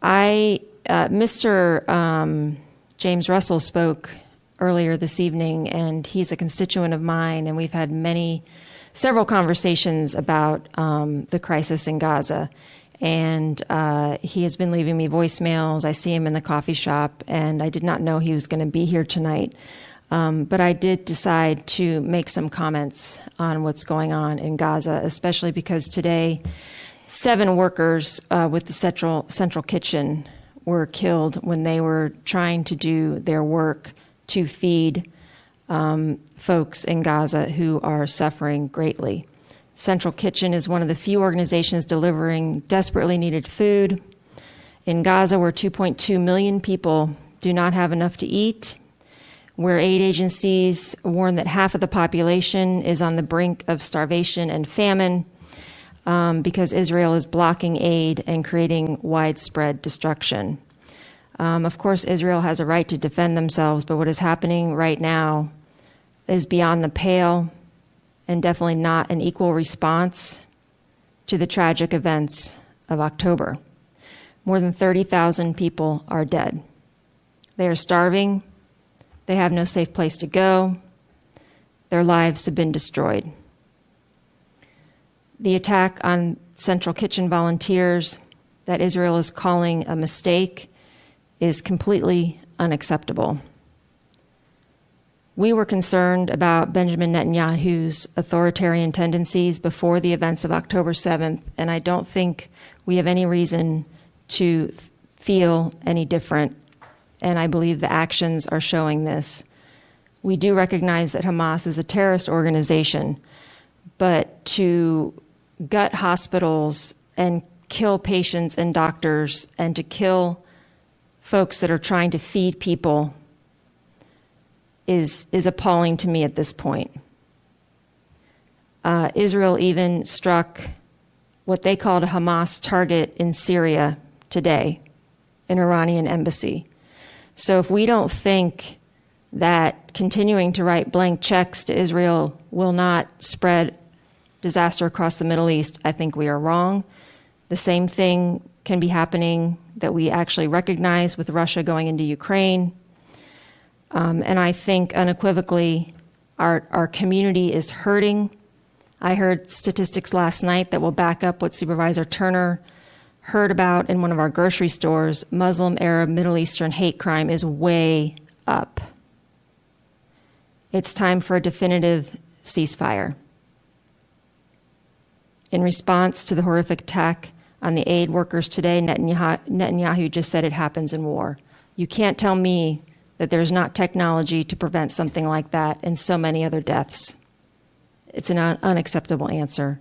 Mr. James Russell spoke earlier this evening, and he's a constituent of mine, and we've had several conversations about the crisis in Gaza. And he has been leaving me voicemails. I see him in the coffee shop, and I did not know he was going to be here tonight. But I did decide to make some comments on what's going on in Gaza, especially because today 7 workers with the central kitchen were killed when they were trying to do their work to feed folks in Gaza who are suffering greatly. Central Kitchen is one of the few organizations delivering desperately needed food. In Gaza, where 2.2 million people do not have enough to eat, where aid agencies warn that half of the population is on the brink of starvation and famine because Israel is blocking aid and creating widespread destruction. Of course, Israel has a right to defend themselves, but what is happening right now is beyond the pale and definitely not an equal response to the tragic events of October. More than 30,000 people are dead. They are starving. They have no safe place to go. Their lives have been destroyed. The attack on Central Kitchen volunteers that Israel is calling a mistake is completely unacceptable. We were concerned about Benjamin Netanyahu's authoritarian tendencies before the events of October 7th, and I don't think we have any reason to feel any different, and I believe the actions are showing this. We do recognize that Hamas is a terrorist organization, but to gut hospitals and kill patients and doctors and to kill folks that are trying to feed people is appalling to me at this point. Israel even struck what they called a Hamas target in Syria today, an Iranian embassy. So if we don't think that continuing to write blank checks to Israel will not spread disaster across the Middle East, I think we are wrong. The same thing can be happening that we actually recognize with Russia going into Ukraine. And I think unequivocally our community is hurting. I heard statistics last night that will back up what Supervisor Turner heard about in one of our grocery stores. Muslim, Arab, Middle Eastern hate crime is way up. It's time for a definitive ceasefire. In response to the horrific attack on the aid workers today, Netanyahu just said it happens in war. You can't tell me that there's not technology to prevent something like that and so many other deaths. It's an unacceptable answer.